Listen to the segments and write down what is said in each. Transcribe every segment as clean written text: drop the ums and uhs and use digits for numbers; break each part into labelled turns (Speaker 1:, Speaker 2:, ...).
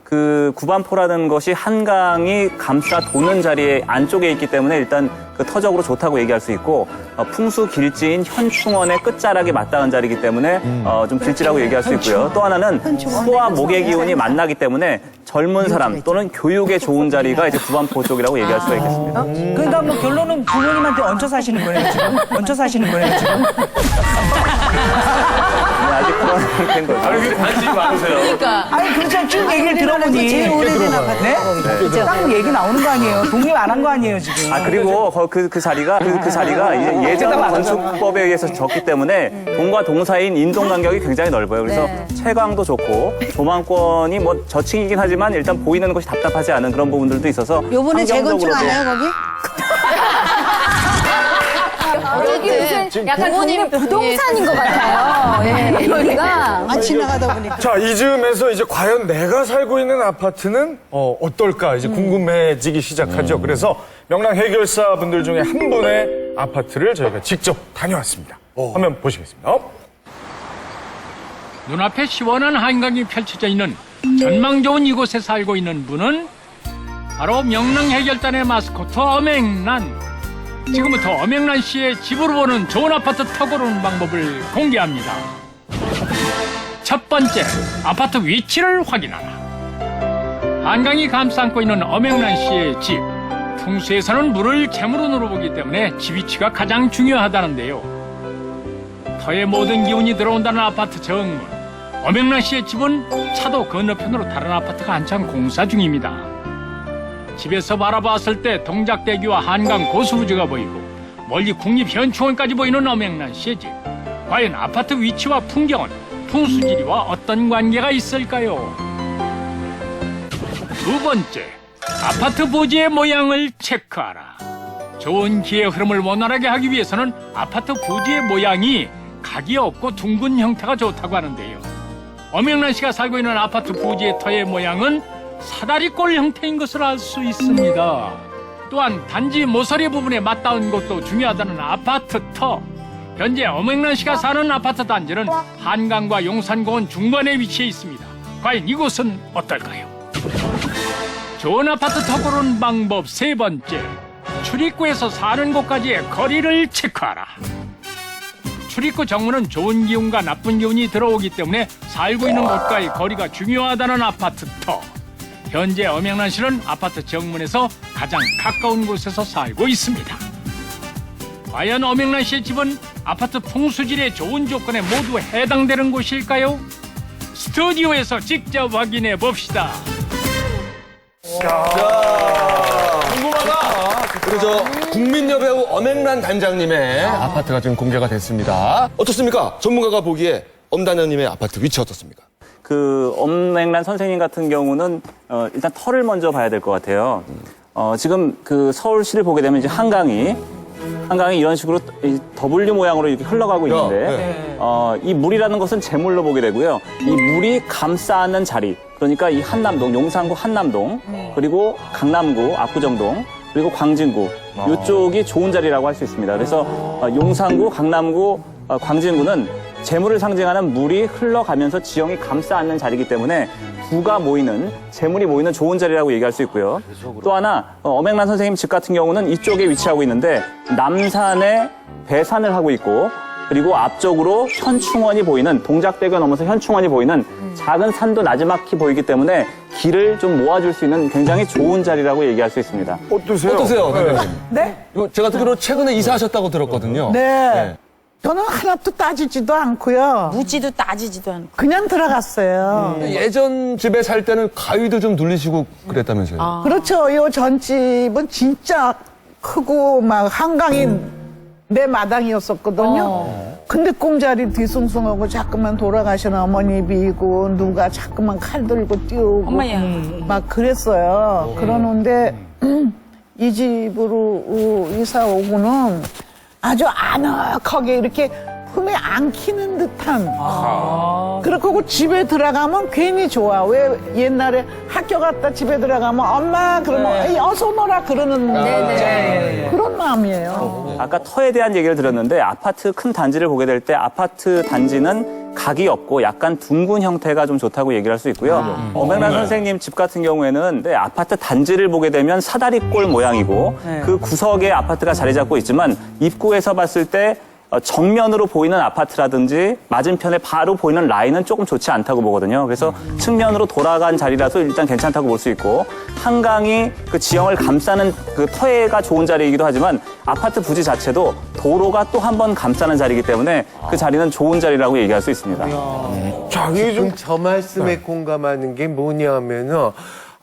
Speaker 1: 그 구반포라는 것이 한강이 감싸 도는 자리에 안쪽에 있기 때문에 일단 그 터적으로 좋다고 얘기할 수 있고 풍수 길지인 현충원의 끝자락에 맞닿은 자리이기 때문에 좀 길지라고 얘기할 수 있고요. 또 하나는 소와 목의 기운이 만나기 때문에 젊은 사람 또는 교육에 좋은 자리가 이제 구반포 쪽이라고 얘기할 수가 있겠습니다.
Speaker 2: 그러니까 뭐 결론은 부모님한테 얹혀 사시는 거예요, 지금. 얹혀 사시는 거예요, 지금.
Speaker 1: 아직 그런 상태인 거죠.
Speaker 3: 왜 관심이 많으세요?
Speaker 4: 그러니까.
Speaker 2: 아니, 그렇죠. 쭉 얘기를 들어보니.
Speaker 5: 제일 오래된 아파트.
Speaker 2: 네? 딱 얘기 나오는 거 아니에요. 독립 안 한 거 아니에요, 지금.
Speaker 1: 그리고 그 자리가 예전 건축법에 의해서 졌기 때문에 동과 동 사이인 인동 간격이 굉장히 넓어요. 그래서 채광도 좋고 조망권이 뭐 저층이긴 하지만 일단 보이는 것이 답답하지 않은 그런 부분들도 있어서
Speaker 5: 요번에 재건축 안 해요, 거기?
Speaker 4: 여기 무슨 약간 부모님 부동산인 것 같아요. 예, 여기가.
Speaker 5: 안 지나가다 보니까.
Speaker 6: 자, 이즈음에서 이제 과연 내가 살고 있는 아파트는 어떨까 이제 궁금해지기 시작하죠. 그래서 명랑 해결사 분들 중에 한 분의 아파트를 저희가 직접 다녀왔습니다. 화면 보시겠습니다.
Speaker 7: 눈앞에 시원한 한강이 펼쳐져 있는 전망 좋은 이곳에 살고 있는 분은 바로 명랑해결단의 마스코트 엄앵란. 지금부터 엄앵란 씨의 집으로 보는 좋은 아파트 타고 오는 방법을 공개합니다. 첫 번째, 아파트 위치를 확인하라. 한강이 감싸안고 있는 엄앵란 씨의 집. 풍수에서는 물을 재물운으로 보기 때문에 집 위치가 가장 중요하다는데요. 터의 모든 기운이 들어온다는 아파트 정문. 엄앵란 씨의 집은 차도 건너편으로 다른 아파트가 한창 공사 중입니다. 집에서 바라봤을 때 동작대교와 한강 고수부지가 보이고 멀리 국립현충원까지 보이는 엄앵란 씨의 집. 과연 아파트 위치와 풍경은 풍수지리와 어떤 관계가 있을까요? 두 번째, 아파트 부지의 모양을 체크하라. 좋은 기의 흐름을 원활하게 하기 위해서는 아파트 부지의 모양이 각이 없고 둥근 형태가 좋다고 하는데요. 엄앵란 씨가 살고 있는 아파트 부지의 터의 모양은 사다리꼴 형태인 것을 알 수 있습니다. 또한 단지 모서리 부분에 맞닿은 것도 중요하다는 아파트 터. 현재 엄앵란 씨가 사는 아파트 단지는 한강과 용산공원 중간에 위치해 있습니다. 과연 이곳은 어떨까요? 좋은 아파트 터 고르는 방법 세 번째. 출입구에서 사는 곳까지의 거리를 체크하라. 출입구 정문은 좋은 기운과 나쁜 기운이 들어오기 때문에 살고 있는 곳과의 거리가 중요하다는 아파트 터. 현재 엄앵란 씨는 아파트 정문에서 가장 가까운 곳에서 살고 있습니다. 과연 엄앵란 씨의 집은 아파트 풍수질의 좋은 조건에 모두 해당되는 곳일까요? 스튜디오에서 직접 확인해 봅시다.
Speaker 3: 그리고 저 국민여배우 엄앵란 단장님의 아파트가 지금 공개가 됐습니다. 어떻습니까? 전문가가 보기에 엄단장님의 아파트 위치 어떻습니까?
Speaker 1: 그 엄앵란 선생님 같은 경우는 일단 터를 먼저 봐야 될 것 같아요. 지금 그 서울시를 보게 되면 이제 한강이 이런 식으로 W 모양으로 이렇게 흘러가고 있는데 이 물이라는 것은 재물로 보게 되고요. 이 물이 감싸는 자리, 그러니까 이 한남동, 용산구 한남동, 그리고 강남구 압구정동, 그리고 광진구 이쪽이 좋은 자리라고 할 수 있습니다. 그래서 용산구, 강남구, 광진구는 재물을 상징하는 물이 흘러가면서 지형이 감싸 안는 자리이기 때문에 부가 모이는, 재물이 모이는 좋은 자리라고 얘기할 수 있고요. 또 하나, 엄앵란 선생님 집 같은 경우는 이쪽에 위치하고 있는데 남산에 배산을 하고 있고 그리고 앞쪽으로 현충원이 보이는, 동작대교 넘어서 현충원이 보이는 작은 산도 나지막히 보이기 때문에 길을 좀 모아줄 수 있는 굉장히 좋은 자리라고 얘기할 수 있습니다.
Speaker 3: 어떠세요, 단장님?
Speaker 2: 네?
Speaker 3: 이거 제가 듣기로 최근에 이사하셨다고 들었거든요.
Speaker 8: 네. 저는 하나도 따지지도 않고요.
Speaker 5: 묻지도 따지지도 않고.
Speaker 8: 그냥 들어갔어요.
Speaker 3: 예전 집에 살 때는 가위도 좀 눌리시고 그랬다면서요?
Speaker 8: 그렇죠. 요 전집은 진짜 크고 막 한강이 내 마당이었었거든요. 근데 꽁자리 뒤숭숭하고 자꾸만 돌아가시는 어머니 비고 누가 자꾸만 칼 들고 뛰어오고
Speaker 2: 엄마야.
Speaker 8: 막 그랬어요. 그러는데 이 집으로 이사 오고는 아주 아늑하게 이렇게 흠에 안 키는 듯한. 그렇고 집에 들어가면 괜히 좋아. 왜 옛날에 학교 갔다 집에 들어가면 엄마 그러면 에이, 어서 놀아 그러는 그런 마음이에요.
Speaker 1: 아까 터에 대한 얘기를 드렸는데 아파트 큰 단지를 보게 될 때 아파트 단지는 각이 없고 약간 둥근 형태가 좀 좋다고 얘기를 할 수 있고요. 엄명란 선생님 집 같은 경우에는 아파트 단지를 보게 되면 사다리꼴 모양이고 그 구석에 아파트가 자리 잡고 있지만 입구에서 봤을 때 정면으로 보이는 아파트라든지 맞은편에 바로 보이는 라인은 조금 좋지 않다고 보거든요. 그래서 측면으로 돌아간 자리라서 일단 괜찮다고 볼 수 있고 한강이 그 지형을 감싸는 그 터에가 좋은 자리이기도 하지만 아파트 부지 자체도 도로가 또 한 번 감싸는 자리이기 때문에 그 자리는 좋은 자리라고 얘기할 수 있습니다.
Speaker 6: 자, 이게 좀
Speaker 9: 저 말씀에 공감하는 게 뭐냐면은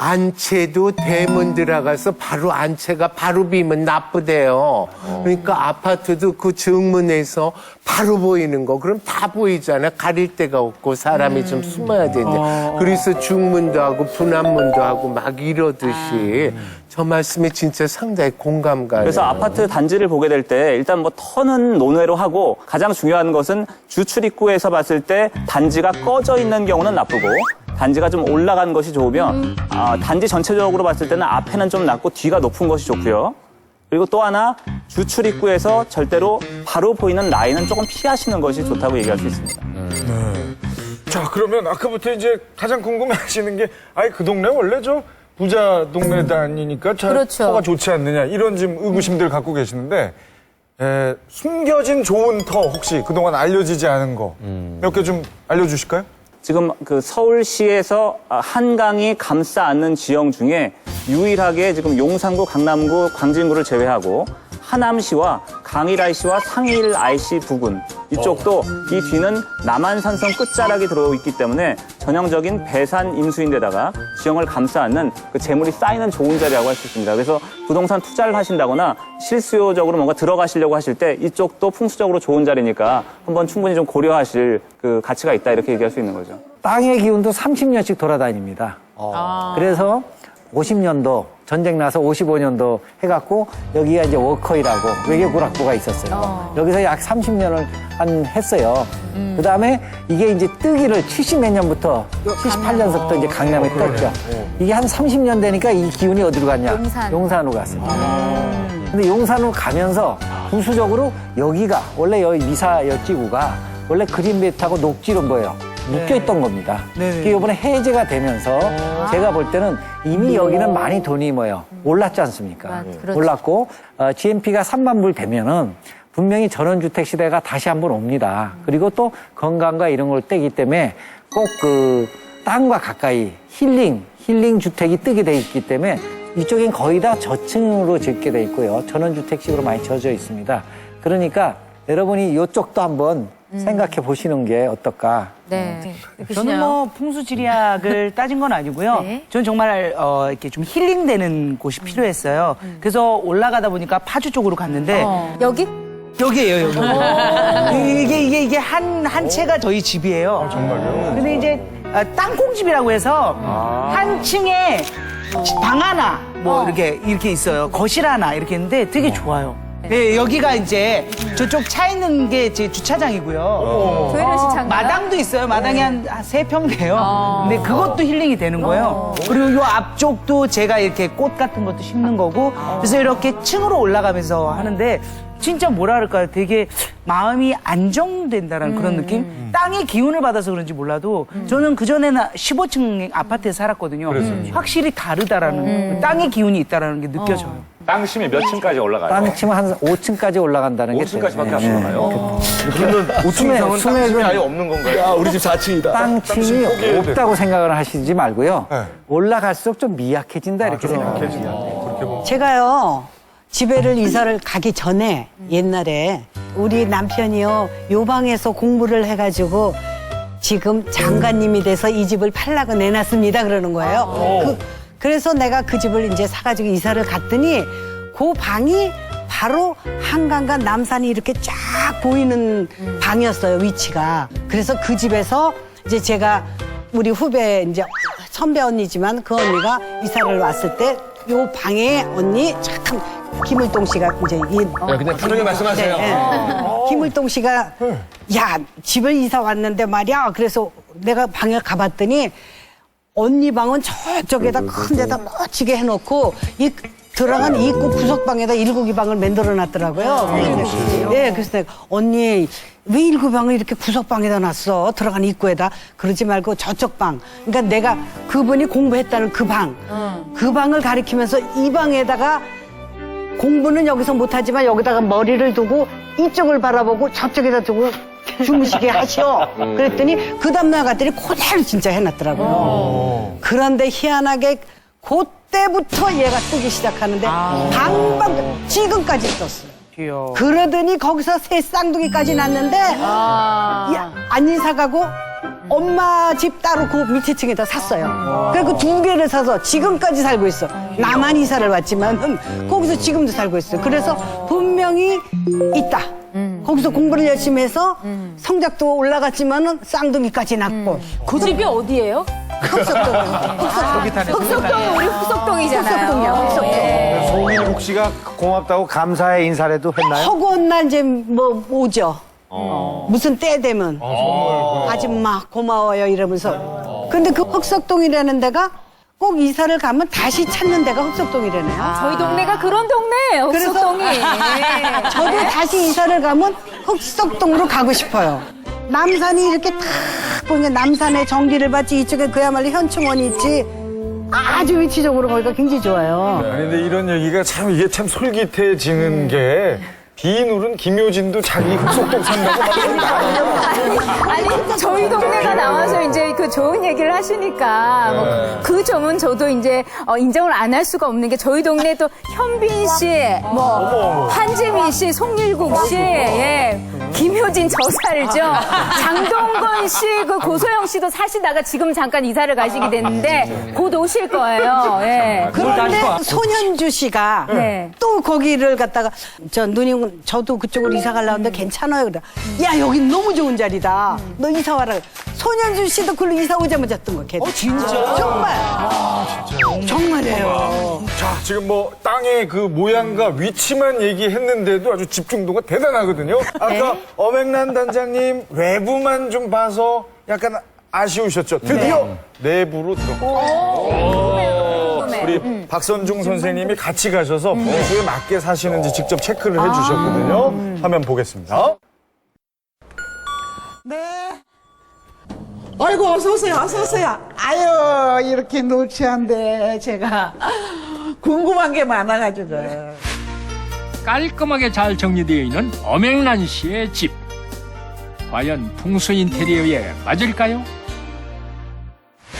Speaker 9: 안채도 대문 들어가서 바로 안채가 바로 비면 나쁘대요. 그러니까 아파트도 그 정문에서 바로 보이는 거 그럼 다 보이잖아. 가릴 데가 없고 사람이 좀 숨어야 되는데 그래서 중문도 하고 분암문도 하고 막 이러듯이 저 말씀에 진짜 상당히 공감 가요.
Speaker 1: 그래서 아파트 단지를 보게 될 때 일단 뭐 터는 논외로 하고 가장 중요한 것은 주출입구에서 봤을 때 단지가 꺼져 있는 경우는 나쁘고 단지가 좀 올라간 것이 좋으면 단지 전체적으로 봤을 때는 앞에는 좀 낮고 뒤가 높은 것이 좋고요. 그리고 또 하나 주출입구에서 절대로 바로 보이는 라인은 조금 피하시는 것이 좋다고 얘기할 수 있습니다.
Speaker 6: 자, 그러면 아까부터 이제 가장 궁금해하시는 게 아이 그 동네 원래 저 부자 동네 다니니까 잘
Speaker 4: 그렇죠.
Speaker 6: 터가 좋지 않느냐 이런 지금 의구심들 갖고 계시는데 숨겨진 좋은 터 혹시 그동안 알려지지 않은 거 몇 개 좀 알려주실까요?
Speaker 1: 지금 그 서울시에서 한강이 감싸 안는 지형 중에 유일하게 지금 용산구, 강남구, 광진구를 제외하고 하남시와 강일IC와 상일IC 부근 이쪽도 이 뒤는 남한산성 끝자락이 들어있기 때문에 전형적인 배산 임수인데다가 지형을 감싸 안는 그 재물이 쌓이는 좋은 자리라고 할 수 있습니다. 그래서 부동산 투자를 하신다거나 실수요적으로 뭔가 들어가시려고 하실 때 이쪽도 풍수적으로 좋은 자리니까 한번 충분히 좀 고려하실 그 가치가 있다 이렇게 얘기할 수 있는 거죠.
Speaker 10: 땅의 기운도 30년씩 돌아다닙니다. 그래서 50년도 전쟁 나서 55년도 해갖고 여기가 이제 워커이라고 외교구락부가 있었어요. 여기서 약 30년을 했어요. 그 다음에 이게 이제 뜨기를 70몇 년부터 78년서부터 이제 강남에 떴죠. 이게 한 30년 되니까 이 기운이 어디로 갔냐? 용산으로 갔어요. 근데 용산으로 가면서 부수적으로 여기가 원래 여기 미사 여지구가 원래 그린벨트하고 녹지로 뭐예요? 묶여있던 겁니다. 그게 이번에 해제가 되면서 제가 볼 때는 이미 여기는 많이 돈이 뭐예요? 올랐지 않습니까?
Speaker 4: 그렇죠.
Speaker 10: 올랐고 GNP가 3만 불 되면은 분명히 전원주택 시대가 다시 한번 옵니다. 그리고 또 건강과 이런 걸 떼기 때문에 꼭 그 땅과 가까이 힐링 주택이 뜨게 돼 있기 때문에 이쪽엔 거의 다 저층으로 짓게 돼 있고요. 전원주택식으로 많이 지어져 있습니다. 그러니까 여러분이 이쪽도 한번 생각해 보시는 게 어떨까?
Speaker 4: 네.
Speaker 2: 저는 뭐 풍수지리학을 따진 건 아니고요.
Speaker 4: 네.
Speaker 2: 저는 정말 이렇게 좀 힐링되는 곳이 필요했어요. 그래서 올라가다 보니까 파주 쪽으로 갔는데
Speaker 4: 여기?
Speaker 2: 여기예요, 여기. 이게 한 채가 저희 집이에요.
Speaker 6: 정말요?
Speaker 2: 근데 이제 땅콩집이라고 해서 한 층에 방 하나 뭐 이렇게 있어요. 거실 하나 이렇게 있는데 되게 좋아요. 네, 여기가 이제 저쪽 차 있는 게 제 주차장이고요.
Speaker 4: 조혜련 씨 장가?
Speaker 2: 마당도 있어요. 마당이 한 3평 돼요. 근데 그것도 힐링이 되는 거예요. 그리고 요 앞쪽도 제가 이렇게 꽃 같은 것도 심는 거고 그래서 이렇게 층으로 올라가면서 하는데 진짜 뭐라 그럴까요? 되게 마음이 안정된다는 그런 느낌? 땅의 기운을 받아서 그런지 몰라도 저는 그전에는 15층 아파트에 살았거든요. 확실히 다르다라는 땅의 기운이 있다라는 게 느껴져요.
Speaker 11: 땅 심이 몇 층까지 올라가요?
Speaker 10: 땅 치면 한 5층까지 올라간다는 게
Speaker 11: 5층까지밖에 안 올라가요?
Speaker 3: 그러면 5층 이상은 땅 심이 아예 없는 건가요? 야, 우리 집 4층이다.
Speaker 10: 땅층이 없다고 생각을 하시지 말고요. 올라갈수록 좀 미약해진다 이렇게 생각해요.
Speaker 5: 제가요 집에를 이사를 가기 전에 옛날에 우리 남편이요 요방에서 공부를 해가지고 지금 장관님이 돼서 이 집을 팔라고 내놨습니다 그러는 거예요. 그래서 내가 그 집을 이제 사가지고 이사를 갔더니 그 방이 바로 한강과 남산이 이렇게 쫙 보이는 방이었어요, 위치가. 그래서 그 집에서 이제 제가 우리 후배 이제 선배 언니지만 그 언니가 이사를 왔을 때 요 방에 언니 참 김을동 씨가 이제
Speaker 3: 그냥 편하게 말씀하세요.
Speaker 5: 김을동 씨가 야 집을 이사 왔는데 말이야. 그래서 내가 방에 가봤더니 언니 방은 저쪽에다 큰 데다 멋지게 해놓고 이 들어간 입구 구석방에다 7개방을 만들어 놨더라고요. 네, 그래서 내가 언니 왜 7방을 이렇게 구석방에다 놨어? 들어간 입구에다. 그러지 말고 저쪽 방. 그러니까 내가 그분이 공부했다는 그 방. 그 방을 가리키면서 이 방에다가 공부는 여기서 못하지만 여기다가 머리를 두고 이쪽을 바라보고 저쪽에다 두고 주무시게 하시오. 그랬더니 그 다음날 갔더니 그대로 진짜 해놨더라고요. 그런데 희한하게 그때부터 얘가 뜨기 시작하는데 방방 지금까지 떴어요.
Speaker 2: 귀여워.
Speaker 5: 그러더니 거기서 새 쌍둥이까지 났는데 안 이사 가고 엄마 집 따로 그 밑에 층에다 샀어요. 그래서 2개를 사서 지금까지 살고 있어. 나만 이사를 왔지만 거기서 지금도 살고 있어요. 그래서 분명히 있다. 거기서 공부를 열심히 해서 성적도 올라갔지만은 쌍둥이까지 낳고.
Speaker 4: 그 집이 어디예요? 흑석동이 우리 흑석동이잖아요.
Speaker 5: 흑석동이요. 흑석동.
Speaker 6: 송일국 씨가 고맙다고 감사의 인사를 해도 했나요?
Speaker 5: 허구한 날 이제 뭐 오죠. 무슨 때 되면 아줌마 고마워요 이러면서. 근데 그 흑석동이라는 데가 꼭 이사를 가면 다시 찾는 데가 흑석동이라네요.
Speaker 4: 저희 동네가 그런 동네예요. 흑석동이.
Speaker 5: 저도 다시 이사를 가면 흑석동으로 가고 싶어요. 남산이 이렇게 탁 보니까 남산에 전기를 받지 이쪽에 그야말로 현충원이 있지. 아주 위치적으로 거기가 굉장히 좋아요.
Speaker 6: 아니, 근데 이런 얘기가 참, 이게 참 솔깃해지는 게, 비누른 김효진도 자기 흑석동 산다고 막 그런 거
Speaker 4: 아니, 저희 동네가 나와서 이제 그 좋은 얘기를 하시니까 뭐 그 점은 저도 이제 인정을 안 할 수가 없는 게 저희 동네도 현빈 씨, 뭐 한지민 씨, 송일국 씨, 예, 김효진 저 살죠. 장동건 씨, 그 고소영 씨도 사시다가 지금 잠깐 이사를 가시게 됐는데 곧 오실 거예요. 예.
Speaker 5: 그런데 손현주 씨가
Speaker 4: 네.
Speaker 5: 또 거기를 갔다가 저 누님 저도 그쪽으로 이사 가려는데 괜찮아요. 그래. 야 여기 너무 좋은 자리다. 너 이사 와라. 손현주 씨도 글로 이사 오자마자 뜬 거. 걔.
Speaker 2: 진짜?
Speaker 5: 정말. 정말이에요.
Speaker 6: 자, 지금 뭐 땅의 그 모양과 위치만 얘기했는데도 아주 집중도가 대단하거든요. 아까 엄앵란 단장님 외부만 좀 봐서 약간 아쉬우셨죠? 드디어 내부로 들어갔어요. 우리 박선중 선생님이 같이 가셔서 풍수에 맞게 사시는지 직접 체크를 해주셨거든요. 화면 보겠습니다.
Speaker 8: 네. 아이고, 어서오세요, 어서오세요. 아유, 이렇게 노치한데, 제가 궁금한 게 많아가지고.
Speaker 7: 깔끔하게 잘 정리되어 있는 엄앵란 씨의 집. 과연 풍수 인테리어에 맞을까요?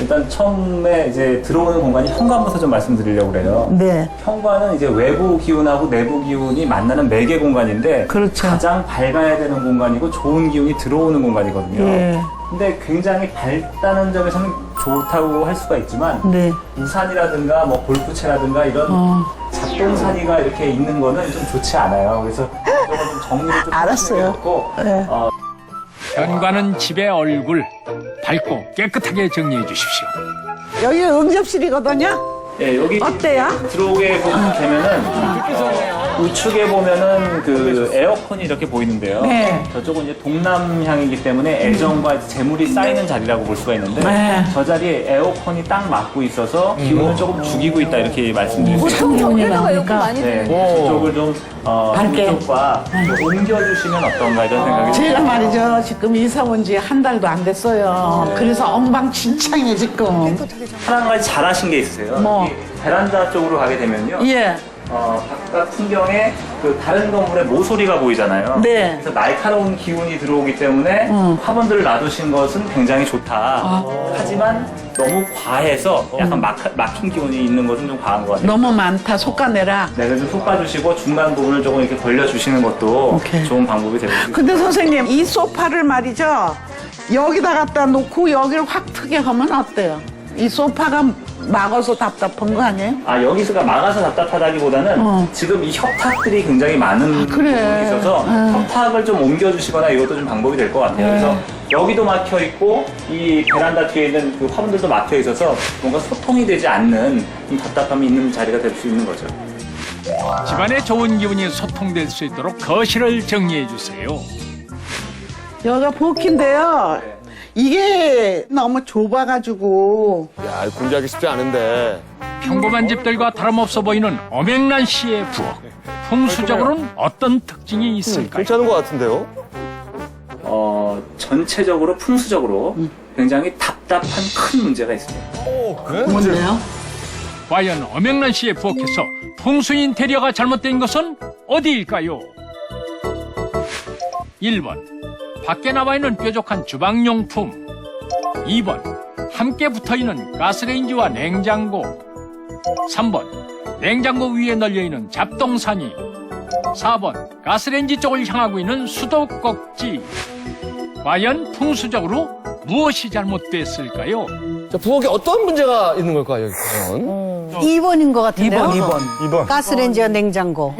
Speaker 1: 일단 처음에 이제 들어오는 공간이 현관부터 좀 말씀드리려고 그래요.
Speaker 8: 네.
Speaker 1: 현관은 이제 외부 기운하고 내부 기운이 만나는 매개 공간인데
Speaker 8: 그렇죠.
Speaker 1: 가장 밝아야 되는 공간이고 좋은 기운이 들어오는 공간이거든요.
Speaker 8: 예.
Speaker 1: 근데 굉장히 밝다는 점에서는 좋다고 할 수가 있지만
Speaker 8: 네.
Speaker 1: 우산이라든가 뭐 골프채라든가 이런 잡동사니가 이렇게 있는 거는 좀 좋지 않아요. 그래서 이걸 좀 정리를 좀
Speaker 8: 알았어요.
Speaker 1: 해주고
Speaker 8: 네.
Speaker 7: 현관은 집의 얼굴, 밝고 깨끗하게 정리해 주십시오.
Speaker 8: 여기 응접실이거든요.
Speaker 1: 예, 여기
Speaker 8: 어때요?
Speaker 1: 들어오게 되면은 우측에 보면은 그 에어컨이 이렇게 보이는데요.
Speaker 8: 네.
Speaker 1: 저쪽은 이제 동남향이기 때문에 애정과 재물이 쌓이는 자리라고 볼 수가 있는데
Speaker 8: 네.
Speaker 1: 저 자리에 에어컨이 딱 막고 있어서 기운을 조금 죽이고 있다 이렇게 말씀드릴 수 있어요.
Speaker 4: 보통 전기료가 이렇게 많이
Speaker 1: 네,
Speaker 4: 드는
Speaker 1: 그쪽을 좀
Speaker 8: 밝게.
Speaker 1: 한쪽과 옮겨주시면 어떤가 이런 생각이
Speaker 8: 제가
Speaker 1: 듭니다.
Speaker 8: 말이죠. 지금 이사 온 지 한 달도 안 됐어요. 그래서 엉망진창이에요, 지금.
Speaker 1: 하나 가지 잘하신 게 있으세요.
Speaker 8: 뭐?
Speaker 1: 이 베란다 쪽으로 가게 되면요.
Speaker 8: 예.
Speaker 1: 바깥 풍경에 그 다른 건물의 모서리가 보이잖아요.
Speaker 8: 네.
Speaker 1: 그래서 날카로운 기운이 들어오기 때문에 화분들을 놔두신 것은 굉장히 좋다. 하지만 너무 과해서 약간 막힌 기운이 있는 것은 좀 과한 것 같아요.
Speaker 8: 너무 많다. 속가내라.
Speaker 1: 네, 그래서 속 빠주시고 중간 부분을 조금 이렇게 벌려주시는 것도
Speaker 8: 오케이.
Speaker 1: 좋은 방법이 될 수 있어요.
Speaker 8: 근데 선생님, 이 소파를 말이죠. 여기다 갖다 놓고 여기를 확 트게 하면 어때요? 이 소파가 막아서 답답한 거 아니에요?
Speaker 1: 아, 여기서가 막아서 답답하다기보다는 지금 이 협탁들이 굉장히 많은
Speaker 8: 그래.
Speaker 1: 부분이 있어서 협탁을 좀 옮겨주시거나 이것도 좀 방법이 될 것 같아요. 그래서 여기도 막혀 있고 이 베란다 뒤에 있는 그 화분들도 막혀 있어서 뭔가 소통이 되지 않는 좀 답답함이 있는 자리가 될 수 있는 거죠.
Speaker 7: 집안의 좋은 기운이 소통될 수 있도록 거실을 정리해 주세요.
Speaker 8: 여기가 부엌인데요. 이게 너무 좁아가지고
Speaker 3: 야, 공개하기 쉽지 않은데.
Speaker 7: 평범한 집들과 다름없어 보이는 엄앵란 씨의 부엌. 풍수적으로는 어떤 특징이 있을까요?
Speaker 3: 괜찮은 것 같은데요?
Speaker 1: 전체적으로 풍수적으로 굉장히 답답한 큰 문제가 있습니다.
Speaker 8: 뭔데요?
Speaker 7: 과연 엄앵란 씨의 부엌에서 풍수 인테리어가 잘못된 것은 어디일까요? 1번 밖에 나와 있는 뾰족한 주방용품. 2번 함께 붙어있는 가스레인지와 냉장고. 3번 냉장고 위에 널려있는 잡동사니. 4번 가스레인지 쪽을 향하고 있는 수도꼭지. 과연 풍수적으로 무엇이 잘못됐을까요?
Speaker 3: 자, 부엌에 어떤 문제가 있는 걸까요, 과연?
Speaker 5: 2번인 것 같은데요.
Speaker 6: 2번.
Speaker 5: 가스레인지와 냉장고.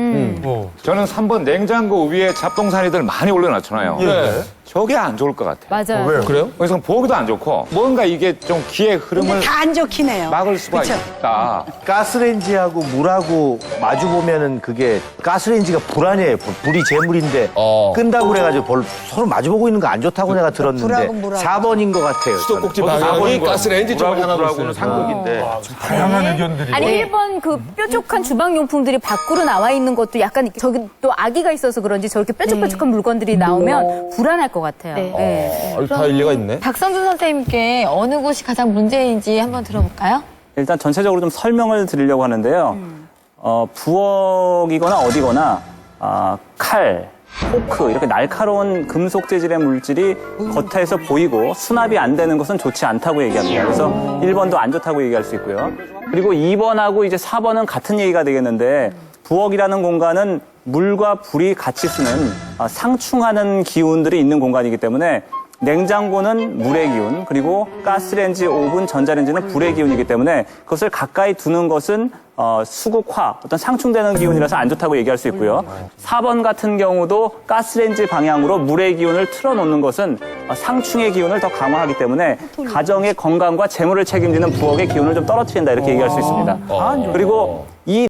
Speaker 11: 저는 3번 냉장고 위에 잡동사니들 많이 올려놨잖아요.
Speaker 3: 네.
Speaker 11: 저게 안 좋을 것 같아요.
Speaker 4: 맞아요.
Speaker 6: 왜요?
Speaker 3: 그래요?
Speaker 11: 그래서 보기도 안 좋고 뭔가 이게 좀 기의 흐름을
Speaker 5: 근데 다 안 좋긴 해요.
Speaker 11: 막을 수가
Speaker 5: 그쵸?
Speaker 11: 있다.
Speaker 12: 가스레인지하고 물하고 마주 보면은 그게 가스레인지가 불안해요. 불이 재물인데 끈다고 그래가지고 서로 마주 보고 있는 거 안 좋다고 내가 들었는데
Speaker 5: 불하고 물하고.
Speaker 12: 4번인 것 같아요.
Speaker 3: 수도꼭지
Speaker 12: 저는.
Speaker 3: 방향이 가스레인지 쪽을 향하고
Speaker 11: 불하고는
Speaker 3: 있어요.
Speaker 11: 상극인데.
Speaker 6: 다양한 의견들이.
Speaker 4: 아니 1번 그 뾰족한 주방 용품들이 밖으로 나와 있는 것도 약간 저기 또 아기가 있어서 그런지 저렇게 뾰족뾰족한 물건들이 나오면 불안할 것 같아요. 네.
Speaker 3: 다 일리가 있네.
Speaker 13: 박성준 선생님께 어느 곳이 가장 문제인지 한번 들어볼까요?
Speaker 1: 일단 전체적으로 좀 설명을 드리려고 하는데요. 부엌이거나 어디거나 칼, 포크 이렇게 날카로운 금속 재질의 물질이 겉에서 보이고 수납이 안 되는 것은 좋지 않다고 얘기합니다. 그래서 1번도 안 좋다고 얘기할 수 있고요. 그리고 2번하고 이제 4번은 같은 얘기가 되겠는데 부엌이라는 공간은 물과 불이 같이 쓰는 상충하는 기운들이 있는 공간이기 때문에 냉장고는 물의 기운, 그리고 가스레인지, 오븐, 전자레인지는 불의 기운이기 때문에 그것을 가까이 두는 것은 수극화, 어떤 상충되는 기운이라서 안 좋다고 얘기할 수 있고요. 4번 같은 경우도 가스레인지 방향으로 물의 기운을 틀어놓는 것은 상충의 기운을 더 강화하기 때문에 가정의 건강과 재물을 책임지는 부엌의 기운을 좀 떨어뜨린다 이렇게 얘기할 수 있습니다. 그리고 이